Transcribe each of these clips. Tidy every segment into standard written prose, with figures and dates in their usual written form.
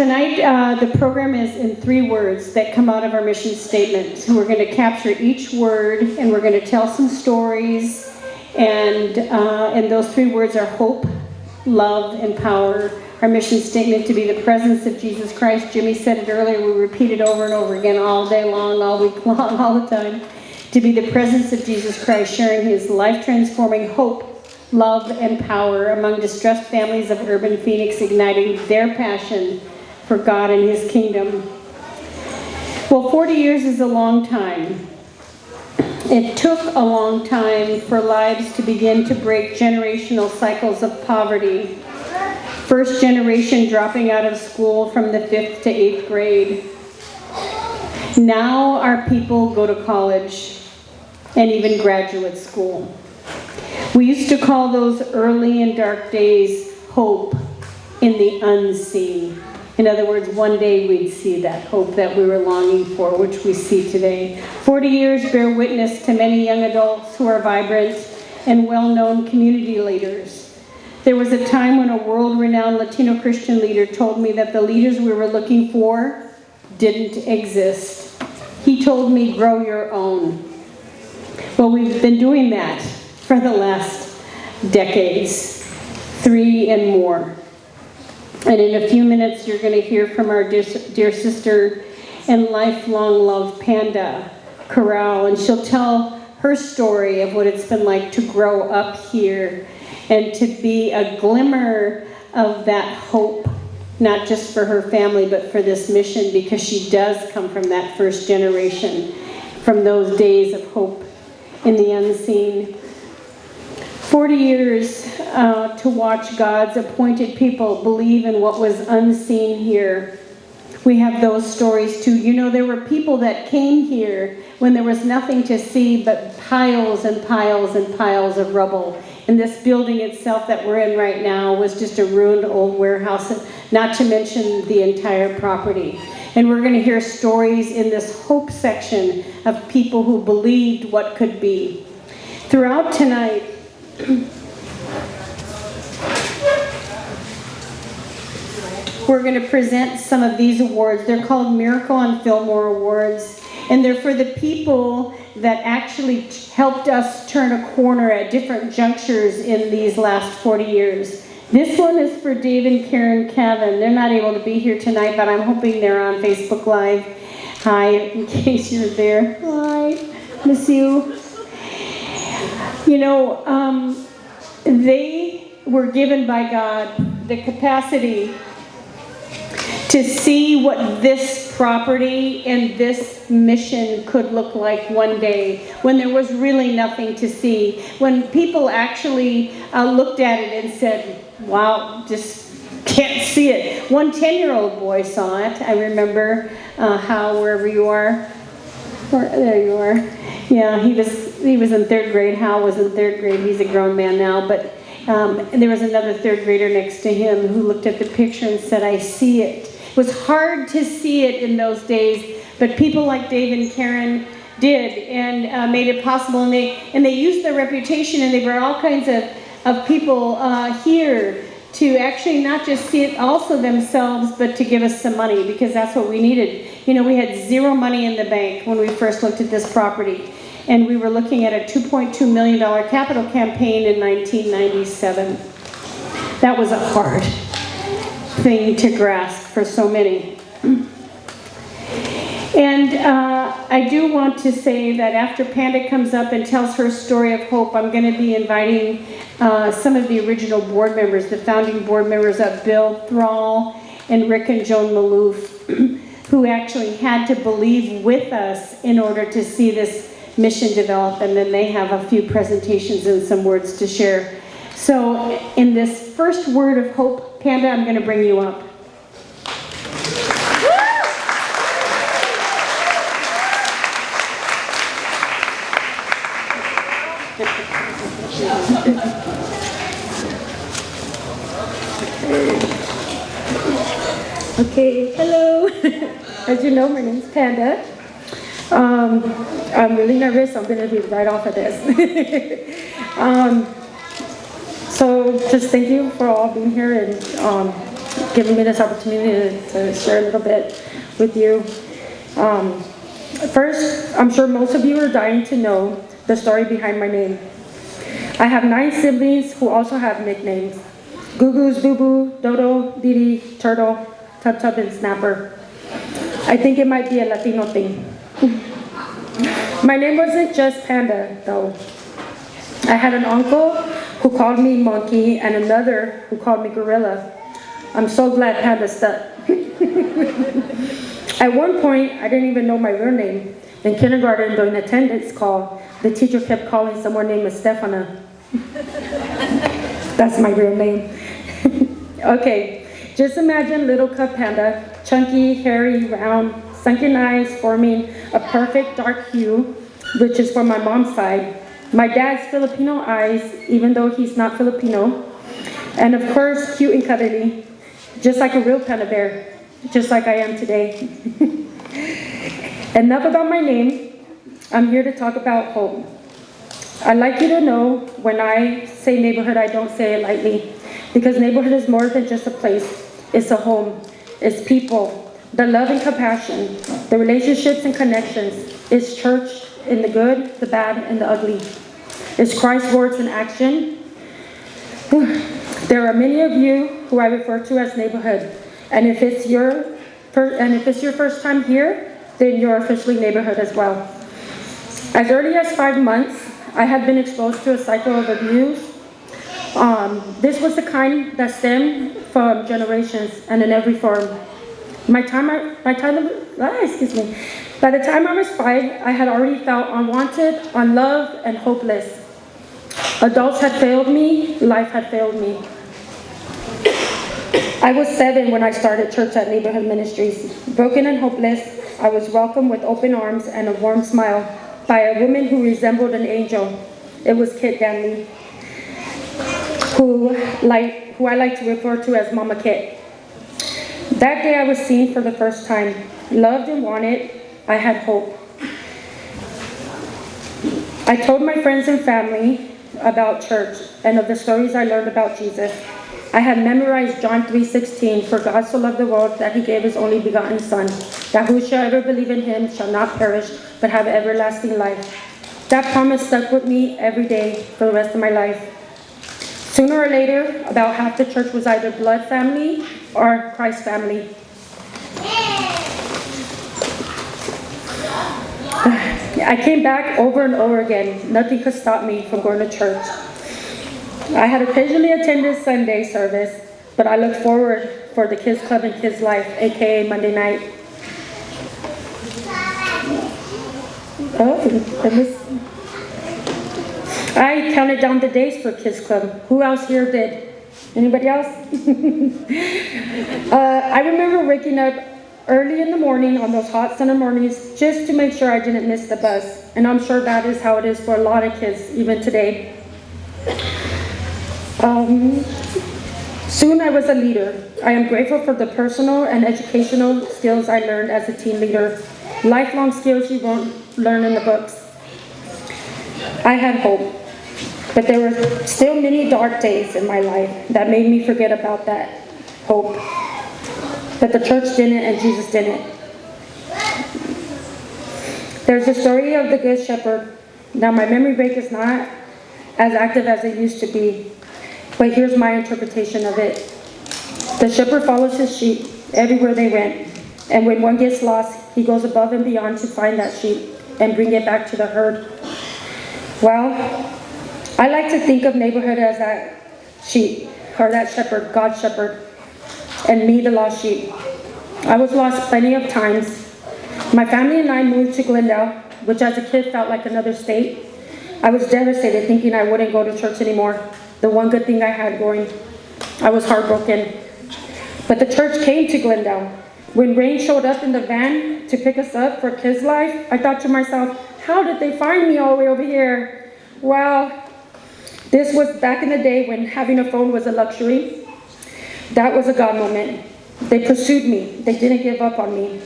Tonight, the program is in 3 words that come out of our mission statement. We're going to capture each word, and we're going to tell some stories. And those 3 words are hope, love, and power. Our mission statement to be the presence of Jesus Christ. Jimmy said it earlier. We repeat it over and over again all day long, all week long, all the time. To be the presence of Jesus Christ, sharing his life-transforming hope, love, and power among distressed families of urban Phoenix, igniting their passion for God and his kingdom. Well, 40 years is a long time. It took a long time for lives to begin to break generational cycles of poverty. First generation dropping out of school from the 5th to 8th grade. Now our people go to college and even graduate school. We used to call those early and dark days hope in the unseen. In other words, one day we'd see that hope that we were longing for, which we see today. 40 years bear witness to many young adults who are vibrant and well-known community leaders. There was a time when a world-renowned Latino Christian leader told me that the leaders we were looking for didn't exist. He told me, grow your own. Well, we've been doing that for the last decades, 3 and more. And in a few minutes, you're going to hear from our dear sister and lifelong love, Panda Corral, and she'll tell her story of what it's been like to grow up here and to be a glimmer of that hope, not just for her family, but for this mission, because she does come from that first generation, from those days of hope in the unseen. 40 years to watch God's appointed people believe in what was unseen here. We have those stories too. You know, there were people that came here when there was nothing to see but piles and piles and piles of rubble. And this building itself that we're in right now was just a ruined old warehouse, not to mention the entire property. And we're going to hear stories in this hope section of people who believed what could be. Throughout tonight, we're going to present some of these awards. They're called Miracle on Fillmore Awards, and they're for the people that actually helped us turn a corner at different junctures in these last 40 years. This one is for Dave and Karen Cavan. They're not able to be here tonight, but I'm hoping they're on Facebook Live. Hi, in case you're there. Hi, miss you. You know, they were given by God the capacity to see what this property and this mission could look like one day, when there was really nothing to see. When people actually looked at it and said, wow, just can't see it. One 10-year-old boy saw it. I remember how, wherever you are, there you are. Yeah, he was in 3rd grade. Hal was in 3rd grade. He's a grown man now, but there was another 3rd grader next to him who looked at the picture and said, I see it. It was hard to see it in those days, but people like Dave and Karen did and made it possible. And they used their reputation, and they brought all kinds of people here to actually not just see it also themselves, but to give us some money, because that's what we needed. You know, we had 0 money in the bank when we first looked at this property, and we were looking at a $2.2 million capital campaign in 1997. That was a hard thing to grasp for so many. And I do want to say that after Panda comes up and tells her story of hope, I'm going to be inviting some of the original board members, the founding board members of Bill Thrall and Rick and Joan Maloof, who actually had to believe with us in order to see this mission develop, and then they have a few presentations and some words to share. So in this first word of hope, Panda, I'm going to bring you up. Okay, hello. As you know, my name's Panda. I'm really nervous. I'm going to be right off of this. So just thank you for all being here, and giving me this opportunity to share a little bit with you. First, I'm sure most of you are dying to know the story behind my name. I have 9 siblings who also have nicknames: Goo-Goos, Boo-Boo, Dodo, Didi, Turtle, Tub-Tub, and Snapper. I think it might be a Latino thing. My name wasn't just Panda, though. I had an uncle who called me Monkey and another who called me Gorilla. I'm so glad Panda stuck. At one point, I didn't even know my real name. In kindergarten, during attendance call, the teacher kept calling someone named Stefana. That's my real name. Okay, just imagine little cub Panda, chunky, hairy, round, sunken eyes forming a perfect dark hue, which is for my mom's side. My dad's Filipino eyes, even though he's not Filipino. And of course, cute and cuddly, just like a real panda bear, just like I am today. Enough about my name. I'm here to talk about hope. I'd like you to know when I say neighborhood, I don't say it lightly, because neighborhood is more than just a place. It's a home. It's people, the love and compassion, the relationships and connections. It's church in the good, the bad, and the ugly. It's Christ's words in action. There are many of you who I refer to as neighborhood, and if it's your first time here, then you're officially neighborhood as well. As early as 5 months, I had been exposed to a cycle of abuse. This was the kind that stemmed from generations and in every form. By the time I was 5, I had already felt unwanted, unloved, and hopeless. Adults had failed me, life had failed me. I was 7 when I started church at Neighborhood Ministries. Broken and hopeless, I was welcomed with open arms and a warm smile by a woman who resembled an angel. It was Kit Danley, who I like to refer to as Mama Kit. That day I was seen for the first time, loved and wanted. I had hope. I told my friends and family about church and of the stories I learned about Jesus. I had memorized John 3:16, for God so loved the world that he gave his only begotten Son, that whosoever believe in him shall not perish, but have everlasting life. That promise stuck with me every day for the rest of my life. Sooner or later, about half the church was either blood family or Christ family. I came back over and over again. Nothing could stop me from going to church. I had occasionally attended Sunday service, but I looked forward for the Kids Club and Kids Life, aka Monday night. I counted down the days for Kids Club. Who else here did? Anybody else? I remember waking up early in the morning on those hot summer mornings just to make sure I didn't miss the bus. And I'm sure that is how it is for a lot of kids, even today. Soon I was a leader. I am grateful for the personal and educational skills I learned as a teen leader. Lifelong skills you won't learn in the books. I had hope, but there were still many dark days in my life that made me forget about that hope. But the church didn't and Jesus didn't. There's a story of the Good Shepherd. Now my memory bank is not as active as it used to be, but here's my interpretation of it. The shepherd follows his sheep everywhere they went, and when one gets lost, he goes above and beyond to find that sheep and bring it back to the herd. Well, I like to think of neighborhood as that sheep, or that shepherd, God's shepherd, and me, the lost sheep. I was lost plenty of times. My family and I moved to Glendale, which as a kid felt like another state. I was devastated, thinking I wouldn't go to church anymore. The one good thing I had going. I was heartbroken. But the church came to Glendale. When Rain showed up in the van to pick us up for Kids Life, I thought to myself, how did they find me all the way over here? Well, this was back in the day when having a phone was a luxury. That was a God moment. They pursued me. They didn't give up on me.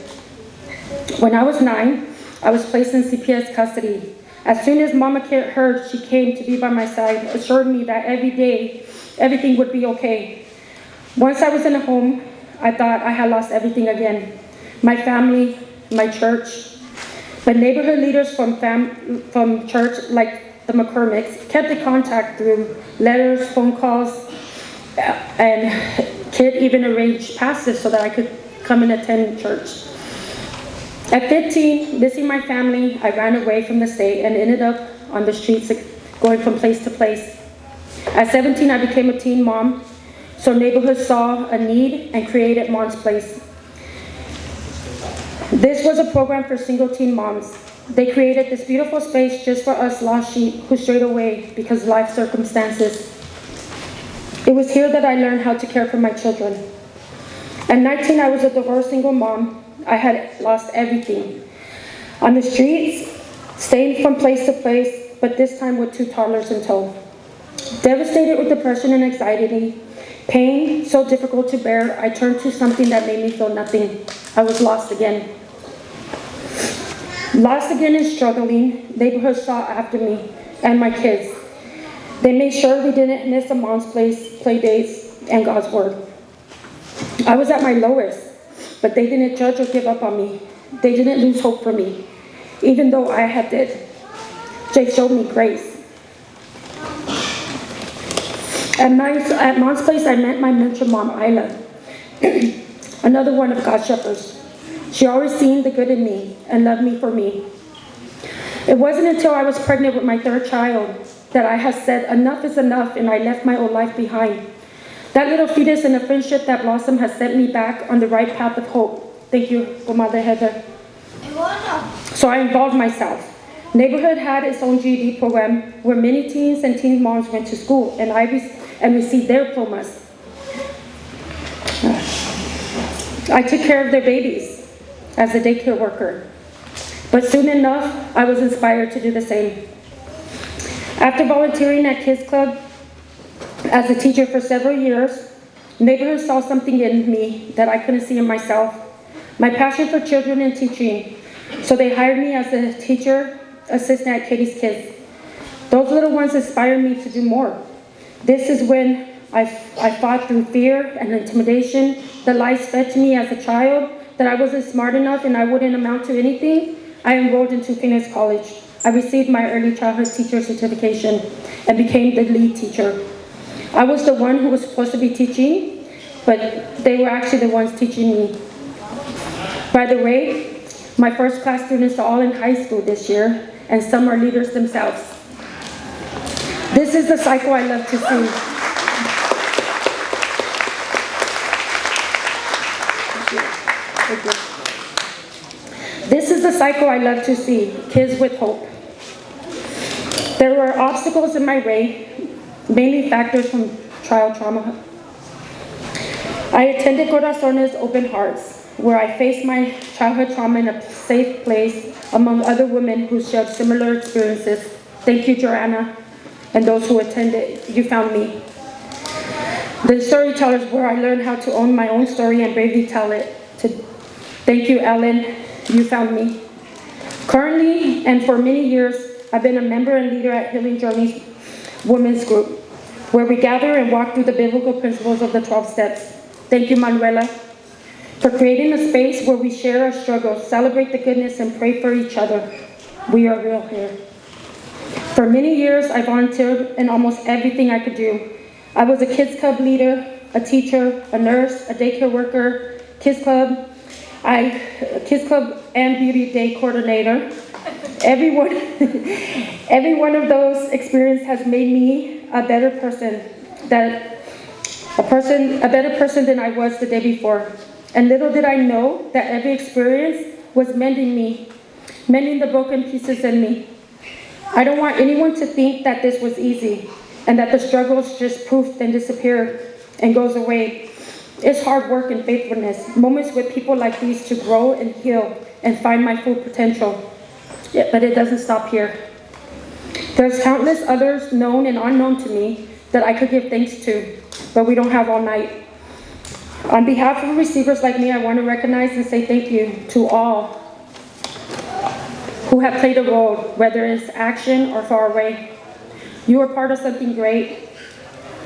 When I was 9, I was placed in CPS custody. As soon as Mama Kit heard, she came to be by my side, assured me that every day, everything would be okay. Once I was in a home, I thought I had lost everything again. My family, my church. But neighborhood leaders from church, like the McCormicks, kept in contact through letters, phone calls, and Kid even arranged passes so that I could come and attend church. At 15, missing my family, I ran away from the state and ended up on the streets going from place to place. At 17, I became a teen mom, so neighborhoods saw a need and created Mom's Place. This was a program for single teen moms. They created this beautiful space just for us lost sheep who strayed away because of life circumstances. It was here that I learned how to care for my children. At 19, I was a divorced single mom. I had lost everything. On the streets, staying from place to place, but this time with 2 toddlers in tow. Devastated with depression and anxiety, pain so difficult to bear, I turned to something that made me feel nothing. I was lost again. Lost again and struggling, neighborhoods sought after me and my kids. They made sure we didn't miss a Mom's Place, play dates, and God's Word. I was at my lowest, but they didn't judge or give up on me. They didn't lose hope for me, even though I had did. They showed me grace. At Mom's Place, I met my mentor mom, Isla, another one of God's shepherds. She always seen the good in me and loved me for me. It wasn't until I was pregnant with my 3rd child that I had said enough is enough and I left my old life behind. That little fetus and the friendship that blossomed has set me back on the right path of hope. Thank you, Mother Heather. So I involved myself. Neighborhood had its own GED program where many teens and teen moms went to school and received their diplomas. I took care of their babies as a daycare worker. But soon enough, I was inspired to do the same. After volunteering at Kids Club as a teacher for several years, neighborhoods saw something in me that I couldn't see in myself. My passion for children and teaching. So they hired me as a teacher assistant at Katie's Kids. Those little ones inspired me to do more. This is when I fought through fear and intimidation, the lies fed to me as a child, that I wasn't smart enough and I wouldn't amount to anything. I enrolled into Phoenix College. I received my early childhood teacher certification and became the lead teacher. I was the one who was supposed to be teaching, but they were actually the ones teaching me. By the way, my first class students are all in high school this year, and some are leaders themselves. This is the cycle I love to see. This is the cycle I love to see, kids with hope. There were obstacles in my way, mainly factors from child trauma. I attended Corazones Open Hearts, where I faced my childhood trauma in a safe place among other women who shared similar experiences. Thank you, Joanna, and those who attended. You found me. The storytellers, where I learned how to own my own story and bravely tell it. Thank you, Ellen. You found me. Currently, and for many years, I've been a member and leader at Healing Journeys Women's Group, where we gather and walk through the biblical principles of the 12 steps. Thank you, Manuela, for creating a space where we share our struggles, celebrate the goodness, and pray for each other. We are real here. For many years, I volunteered in almost everything I could do. I was a kids club leader, a teacher, a nurse, a daycare worker, kids club and beauty day coordinator. Every one of those experiences has made me a better person than I was the day before. And little did I know that every experience was mending the broken pieces in me. I don't want anyone to think that this was easy and that the struggles just poofed and disappeared and goes away. It's hard work and faithfulness, moments with people like these to grow and heal and find my full potential. But it doesn't stop here. There's countless others known and unknown to me that I could give thanks to, but we don't have all night. On behalf of receivers like me, I want to recognize and say thank you to all who have played a role, whether it's action or far away. You are part of something great,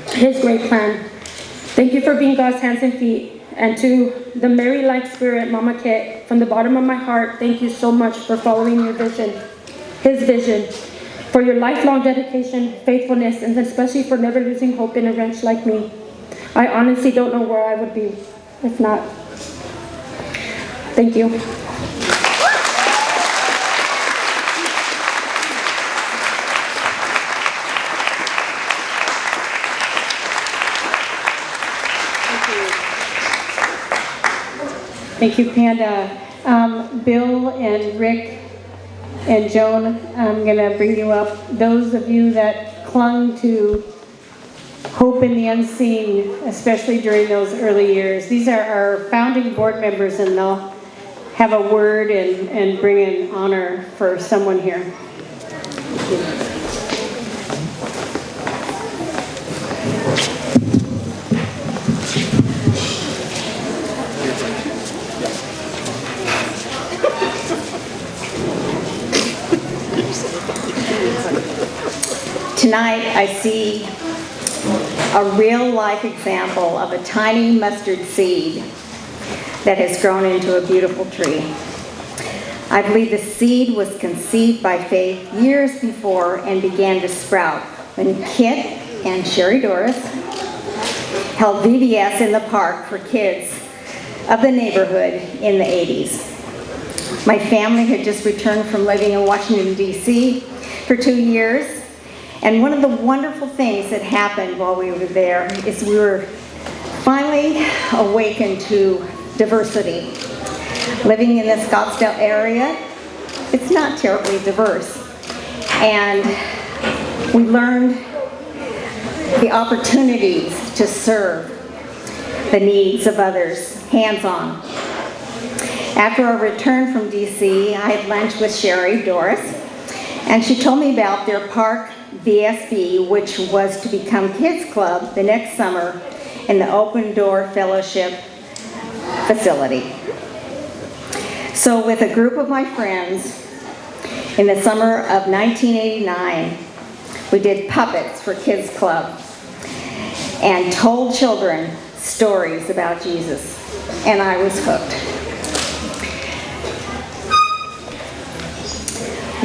His great plan. Thank you for being God's hands and feet. And to the Mary-like spirit, Mama Kit, from the bottom of my heart, thank you so much for following your vision, his vision, for your lifelong dedication, faithfulness, and especially for never losing hope in a wrench like me. I honestly don't know where I would be if not. Thank you. Thank you, Panda. Bill and Rick and Joan, I'm going to bring you up. Those of you that clung to hope in the unseen, especially during those early years, these are our founding board members, and they'll have a word and bring in honor for someone here. Tonight, I see a real-life example of a tiny mustard seed that has grown into a beautiful tree. I believe the seed was conceived by faith years before and began to sprout when Kit and Sherry Doris held VBS in the park for kids of the neighborhood in the 80s. My family had just returned from living in Washington, D.C. for 2 years. And one of the wonderful things that happened while we were there is we were finally awakened to diversity. Living in the Scottsdale area, it's not terribly diverse. And we learned the opportunities to serve the needs of others, hands-on. After our return from DC, I had lunch with Sherry Doris, and she told me about their park VSB, which was to become Kids Club the next summer in the Open Door Fellowship facility. So with a group of my friends, in the summer of 1989, we did puppets for Kids Club and told children stories about Jesus, and I was hooked.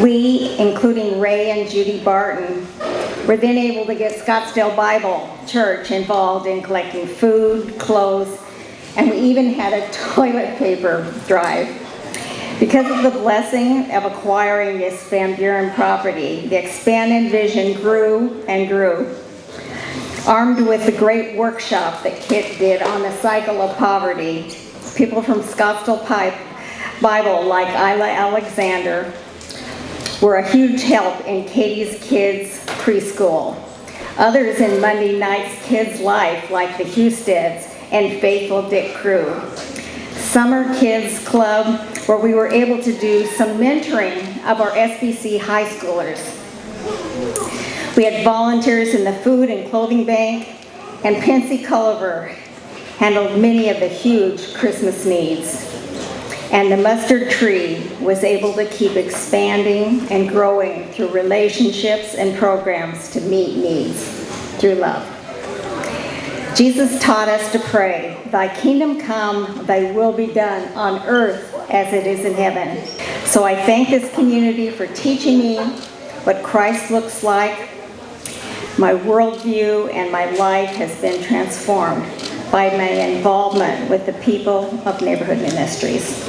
We, including Ray and Judy Barton, were then able to get Scottsdale Bible Church involved in collecting food, clothes, and we even had a toilet paper drive. Because of the blessing of acquiring this Van Buren property, the expanded vision grew and grew. Armed with the great workshop that Kit did on the cycle of poverty, people from Scottsdale Bible, like Isla Alexander, were a huge help in Katie's Kids Preschool. Others in Monday night's Kids Life, like the Husteds and Faithful Dick Crew. Summer Kids Club, where we were able to do some mentoring of our SBC high schoolers. We had volunteers in the food and clothing bank, and Pensy Culliver handled many of the huge Christmas needs. And the mustard tree was able to keep expanding and growing through relationships and programs to meet needs through love. Jesus taught us to pray, "Thy kingdom come, thy will be done on earth as it is in heaven." So I thank this community for teaching me what Christ looks like. My worldview and my life has been transformed by my involvement with the people of Neighborhood Ministries.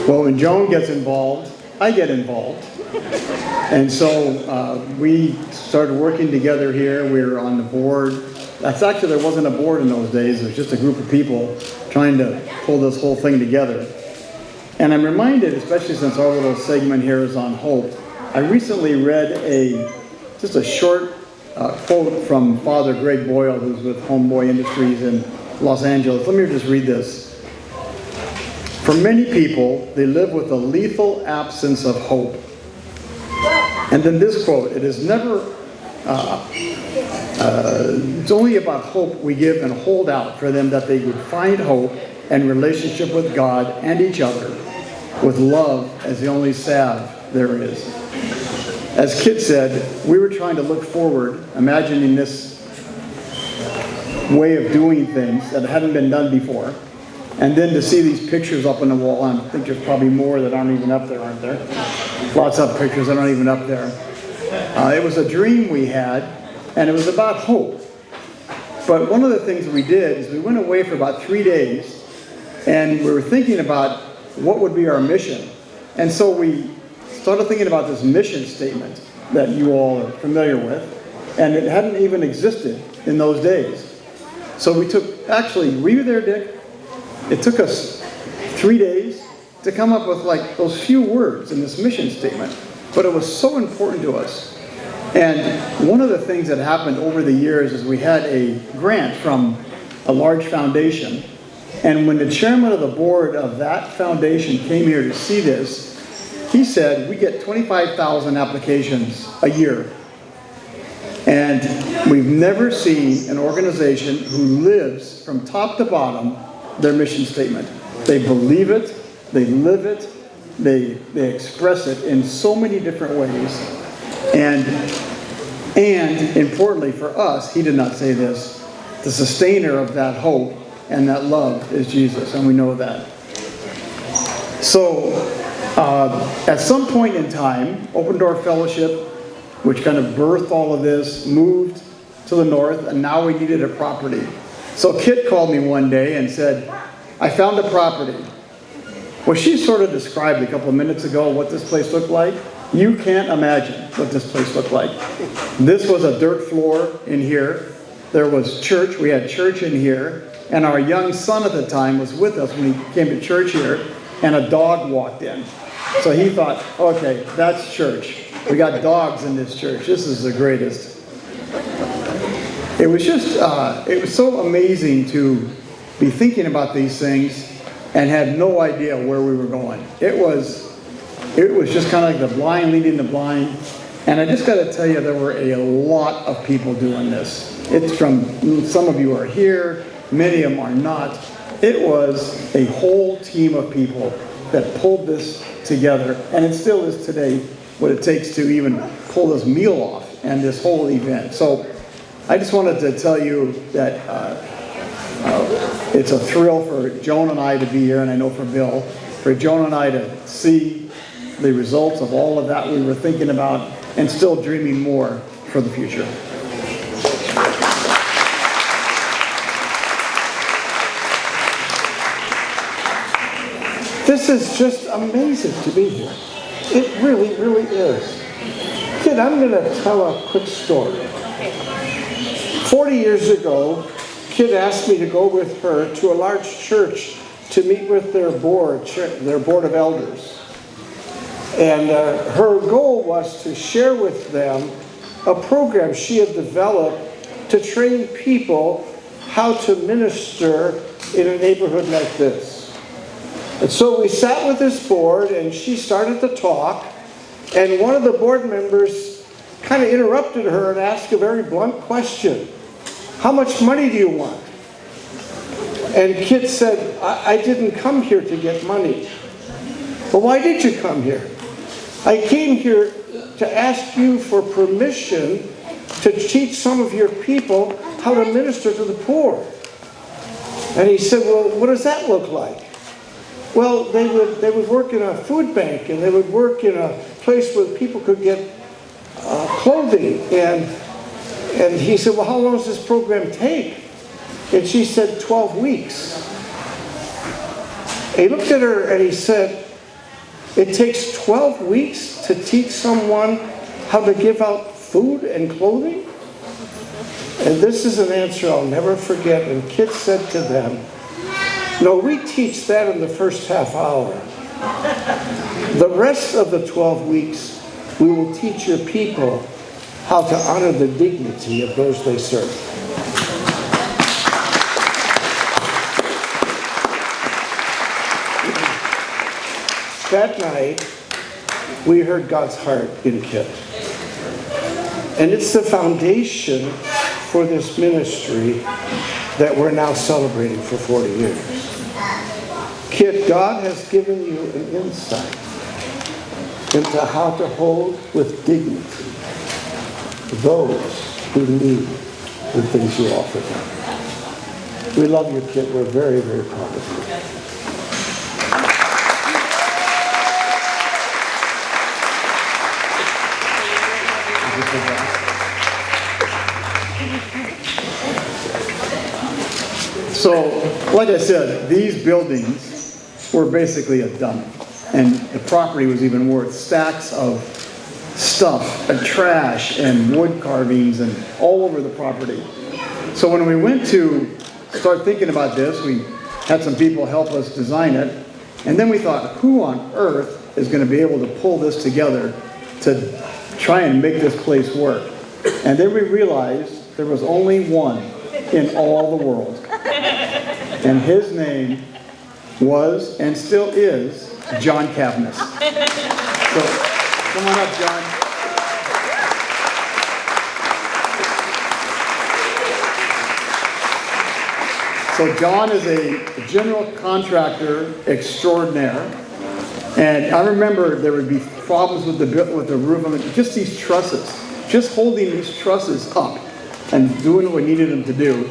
Well, when Joan gets involved, I get involved. And so we started working together here. We were on the board. There wasn't a board in those days. It was just a group of people trying to pull this whole thing together. And I'm reminded, especially since our little segment here is on hope, I recently read just a short quote from Father Greg Boyle, who's with Homeboy Industries in Los Angeles. Let me just read this. For many people, they live with a lethal absence of hope. And then this quote, it is never, it's only about hope we give and hold out for them that they would find hope and relationship with God and each other, with love as the only salve there is. As Kit said, we were trying to look forward, imagining this way of doing things that hadn't been done before. And then to see these pictures up on the wall, I think there's probably more that aren't even up there, aren't there? Lots of pictures that aren't even up there. It was a dream we had, and it was about hope. But one of the things we did is we went away for about 3 days, and we were thinking about what would be our mission. And so we started thinking about this mission statement that you all are familiar with, and it hadn't even existed in those days. So we took, actually, were you there, Dick? It took us 3 days to come up with like those few words in this mission statement, but it was so important to us. And one of the things that happened over the years is we had a grant from a large foundation, and when the chairman of the board of that foundation came here to see this, he said, we get 25,000 applications a year. And we've never seen an organization who lives from top to bottom their mission statement. They believe it, they live it, they express it in so many different ways. And importantly for us, he did not say this, the sustainer of that hope and that love is Jesus, and we know that. So, at some point in time, Open Door Fellowship, which kind of birthed all of this, moved to the north, and now we needed a property. So Kit called me one day and said, I found a property. Well, she sort of described a couple of minutes ago what this place looked like. You can't imagine what this place looked like. This was a dirt floor in here. There was church. We had church in here. And our young son at the time was with us when he came to church here, and a dog walked in. So he thought, okay, that's church. We got dogs in this church. This is the greatest. It was just, it was so amazing to be thinking about these things and had no idea where we were going. It was just kind of like the blind leading the blind. And I just got to tell you, there were a lot of people doing this. It's from, some of you are here, many of them are not. It was a whole team of people that pulled this together, and it still is today what it takes to even pull this meal off and this whole event. So I just wanted to tell you that it's a thrill for Joan and I to be here, and I know for Bill, for Joan and I to see the results of all of that we were thinking about and still dreaming more for the future. This is just amazing to be here. It really, really is. Kid, I'm going to tell a quick story. 40 years ago, Kid asked me to go with her to a large church to meet with their board of elders. And her goal was to share with them a program she had developed to train people how to minister in a neighborhood like this. And so we sat with this board, and she started to talk, and one of the board members kind of interrupted her and asked a very blunt question. How much money do you want? And Kit said, I didn't come here to get money. Well, why did you come here? I came here to ask you for permission to teach some of your people how to minister to the poor. And he said, well, what does that look like? Well, they would work in a food bank, and they would work in a place where people could get clothing. And he said, well, how long does this program take? And she said, 12 weeks. And he looked at her and he said, it takes 12 weeks to teach someone how to give out food and clothing? And this is an answer I'll never forget. And Kit said to them, no, we teach that in the first half hour. The rest of the 12 weeks, we will teach your people how to honor the dignity of those they serve. That night, we heard God's heart in Kit. And it's the foundation for this ministry that we're now celebrating for 40 years. Kid, God has given you an insight into how to hold with dignity those who need the things you offer them. We love you, kid. We're very, very proud of you. So, like I said, these buildings were basically a dump. And the property was even worth stacks of stuff and trash and wood carvings and all over the property. So when we went to start thinking about this, we had some people help us design it. And then we thought, who on earth is going to be able to pull this together to try and make this place work? And then we realized there was only one in all the world. And his name was, and still is, John Cavness. So, come on up, John. So John is a general contractor extraordinaire. And I remember there would be problems with the roof. I mean, just these trusses, just holding these trusses up and doing what we needed them to do.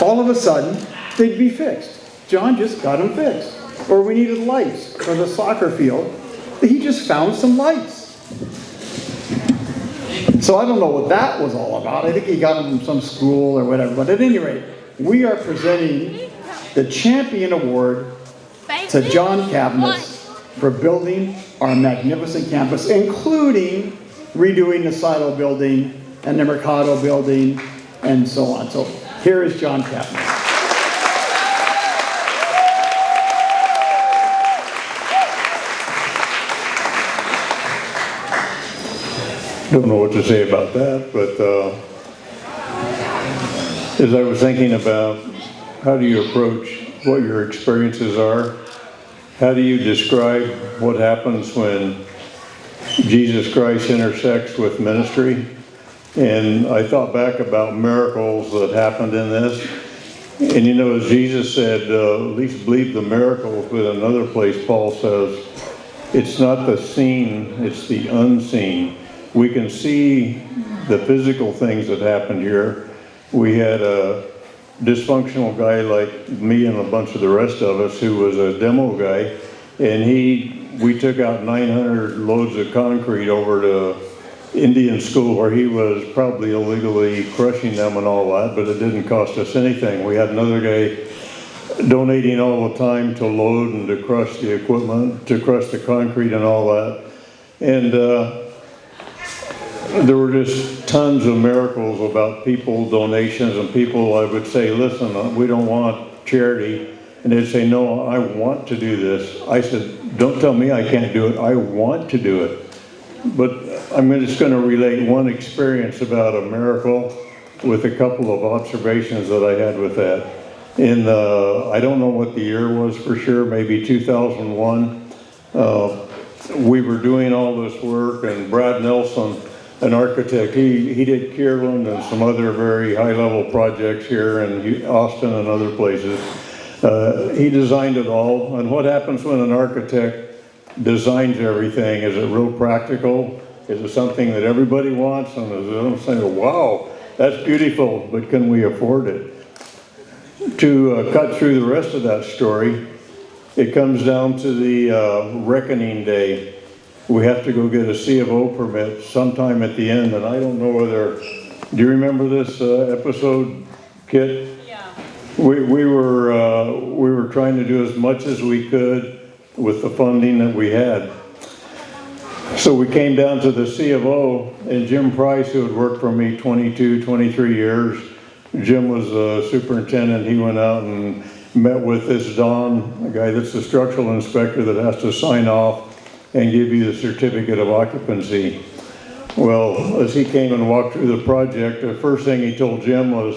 All of a sudden, they'd be fixed. John just got them fixed. Or we needed lights for the soccer field. He just found some lights. So I don't know what that was all about. I think he got them from some school or whatever. But at any rate, we are presenting the Champion Award to John Cavness for building our magnificent campus, including redoing the Silo building and the Mercado building and so on. So here is John Cavness. Don't know what to say about that, but as I was thinking about how do you approach what your experiences are, how do you describe what happens when Jesus Christ intersects with ministry? And I thought back about miracles that happened in this. And you know, as Jesus said, at least believe the miracles, but in another place Paul says, it's not the seen, it's the unseen. We can see the physical things that happened here. We had a dysfunctional guy like me and a bunch of the rest of us who was a demo guy, and we took out 900 loads of concrete over to Indian school where he was probably illegally crushing them and all that, but it didn't cost us anything. We had another guy donating all the time to load and to crush the equipment, to crush the concrete and all that. And there were just tons of miracles about people, donations, and people I would say, listen, we don't want charity. And they'd say, no, I want to do this. I said, don't tell me I can't do it. I want to do it. But I'm just going to relate one experience about a miracle with a couple of observations that I had with that. I don't know what the year was for sure, maybe 2001. We were doing all this work, and Brad Nelson, an architect, he did Kierland and some other very high-level projects here in Austin and other places. He designed it all, and what happens when an architect designs everything? Is it real practical? Is it something that everybody wants? And is it saying, wow, that's beautiful, but can we afford it? To cut through the rest of that story, it comes down to the reckoning day. We have to go get a C of O permit sometime at the end, and I don't know whether, do you remember this episode, Kit? Yeah. We were trying to do as much as we could with the funding that we had. So we came down to the C of O, and Jim Price, who had worked for me 22, 23 years, Jim was a superintendent. He went out and met with this Don, a guy that's the structural inspector that has to sign off and give you the certificate of occupancy. Well, as he came and walked through the project, the first thing he told Jim was,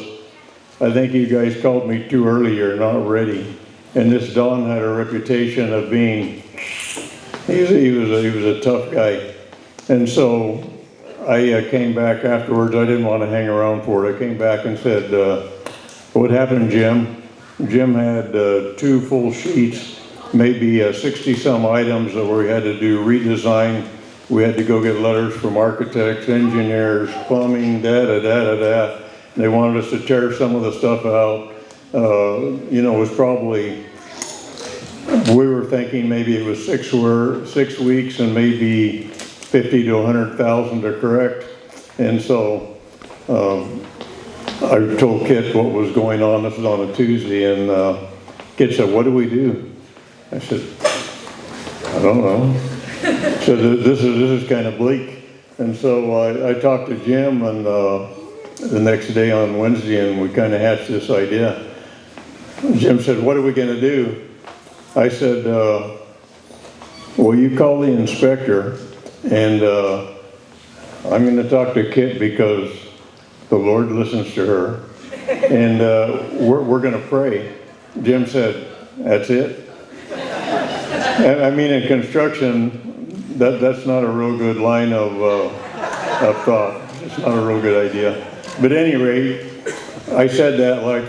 I think you guys called me too early, you're not ready. And this Don had a reputation of being, he was a tough guy. And so I came back afterwards. I didn't want to hang around for it. I came back and said, what happened, Jim? Jim had 2 full sheets maybe 60-some items that we had to do redesign. We had to go get letters from architects, engineers, plumbing, da-da-da-da-da. They wanted us to tear some of the stuff out. You know, it was probably, we were thinking maybe it was 6 weeks and maybe 50 to 100,000 to correct. And so I told Kit what was going on. This was on a Tuesday, and Kit said, "What do we do?" I said, "I don't know." So this is kind of bleak. And so I talked to Jim and the next day on Wednesday, and we kind of hatched this idea. Jim said, "What are we going to do?" I said, "Well, you call the inspector, and I'm going to talk to Kit because the Lord listens to her, and we're going to pray." Jim said, "That's it?" And I mean, in construction, that's not a real good line of thought. It's not a real good idea. But at any rate, I said that like,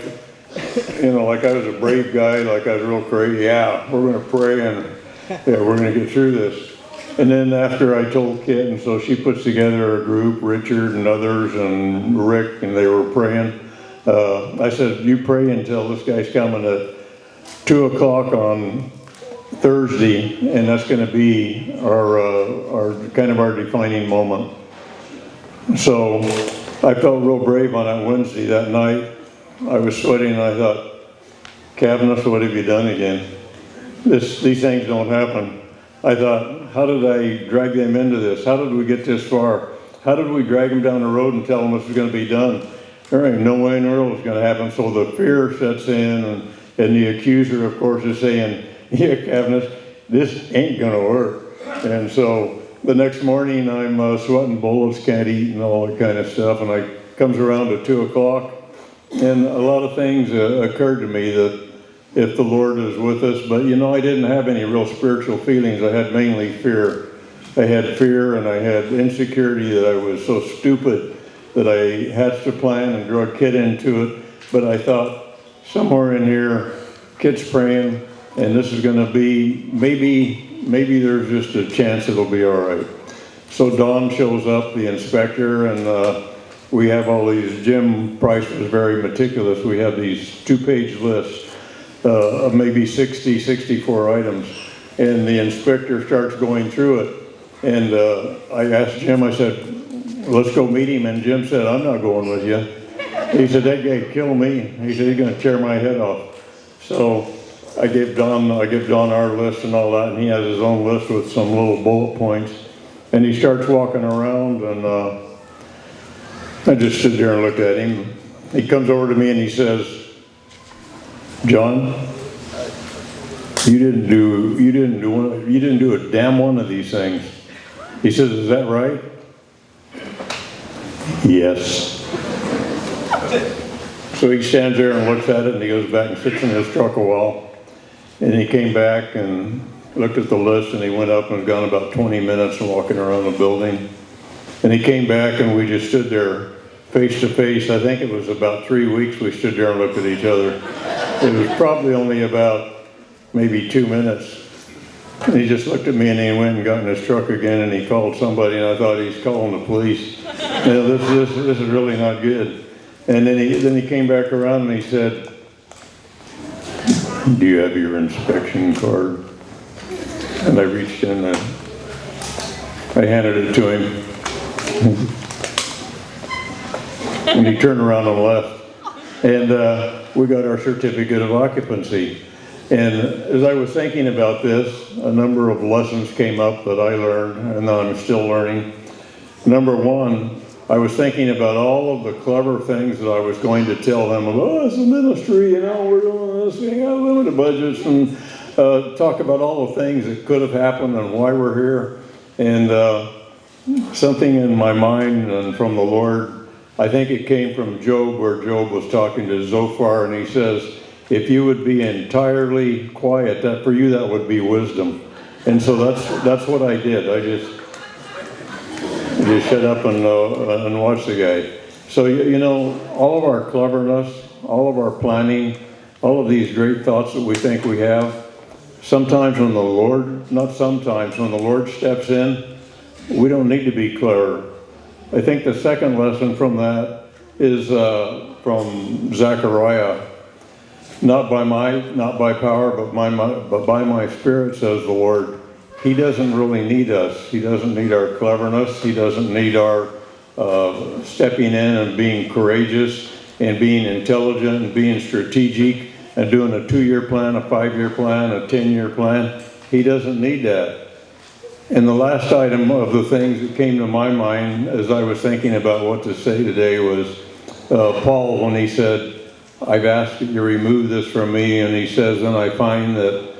you know, like I was a brave guy, like I was real crazy. Yeah, we're going to pray, and yeah, we're going to get through this. And then after I told Kit, and so she puts together a group, Richard and others and Rick, and they were praying. I said, "You pray until this guy's coming at 2 o'clock on Thursday, and that's going to be our kind of our defining moment." So I felt real brave on that Wednesday. That night I was sweating, and I thought, "Cavness, what have you done again? These things don't happen." I thought, how did I drag them into this? How did we get this far? How did we drag them down the road and tell them this was going to be done? There ain't no way in the world it's going to happen. So the fear sets in, and the accuser, of course, is saying, "Yeah, Cavness, this ain't going to work." And so the next morning I'm sweating bullets, can't eat, and all that kind of stuff. And I comes around to 2 o'clock, and a lot of things occurred to me that if the Lord is with us, but you know, I didn't have any real spiritual feelings. I had mainly fear. I had fear, and I had insecurity that I was so stupid that I hatched a plan and drug Kit into it. But I thought, somewhere in here, Kit's praying, and this is going to be, maybe there's just a chance it'll be all right. So Don shows up, the inspector, and we have all these, Jim Price was very meticulous. We have these 2-page lists of maybe 60, 64 items. And the inspector starts going through it. And I asked Jim, I said, "Let's go meet him." And Jim said, "I'm not going with you." He said, "That guy'd kill me." He said, "He's going to tear my head off." So I give Don our list and all that, and he has his own list with some little bullet points. And he starts walking around, and I just stood there and looked at him. He comes over to me and he says, "John, you didn't do a damn one of these things." He says, "Is that right?" "Yes." So he stands there and looks at it, and he goes back and sits in his truck a while. And he came back and looked at the list, and he went up and was gone about 20 minutes walking around the building. And he came back, and we just stood there face to face. I think it was about 3 weeks we stood there and looked at each other. It was probably only about maybe 2 minutes. And he just looked at me, and he went and got in his truck again, and he called somebody, and I thought, he's calling the police. You know, this is really not good. And then he came back around and he said, "Do you have your inspection card?" And I reached in and I handed it to him. And he turned around and left. And we got our certificate of occupancy. And as I was thinking about this, a number of lessons came up that I learned and that I'm still learning. Number one, I was thinking about all of the clever things that I was going to tell them. "Oh, it's a ministry, you know, we're doing this, we got limited budgets," and talk about all the things that could have happened and why we're here. And something in my mind and from the Lord, I think it came from Job, where Job was talking to Zophar, and he says, "If you would be entirely quiet, that for you that would be wisdom." And so that's what I did. I just shut up and watch the guy. So you know, all of our cleverness, all of our planning, all of these great thoughts that we think we have, sometimes when the Lord, not sometimes, when the Lord steps in, we don't need to be clever. I think the second lesson from that is from Zechariah. Not by power, but by my spirit, says the Lord. He doesn't really need us. He doesn't need our cleverness. He doesn't need our stepping in and being courageous and being intelligent and being strategic and doing a 2-year plan, a 5-year plan, a 10-year plan. He doesn't need that. And the last item of the things that came to my mind as I was thinking about what to say today was Paul, when he said, I've asked that you remove this from me, and he says, and I find that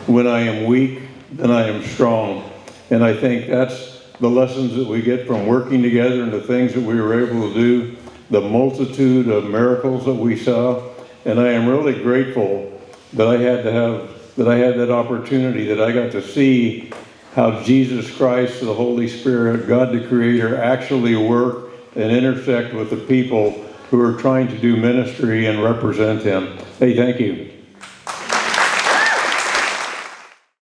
when I am weak, then I am strong. And I think that's the lessons that we get from working together and the things that we were able to do, the multitude of miracles that we saw. And I am really grateful that I had that opportunity, that I got to see how Jesus Christ, the Holy Spirit, God the Creator, actually work and intersect with the people who are trying to do ministry and represent Him. Hey, thank you.